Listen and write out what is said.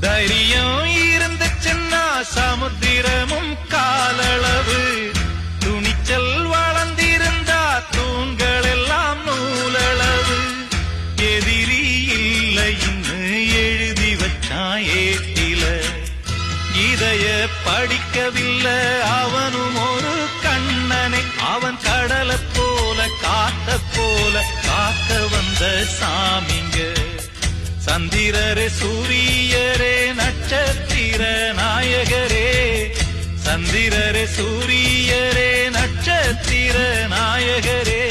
தைரியம் இருந்துச்சுன்னா சமுத்திரமும் காலளவு, துணிச்சல் வளர்ந்திருந்தா தூண்கள் எல்லாம் நூலளவு. எதிரி இல்லைன்னு எழுதி வச்சான் ஏட்டில, இதைய படிக்கவில்லை அவனும் ஒரு கண்ணனை. அவன் கடலை போல காத்த போல காக்க வந்த சாமிங்க. சந்திரரே சூரியரே நட்சத்திர நாயகரே, சந்திரரே சூரியரே நட்சத்திர நாயகரே.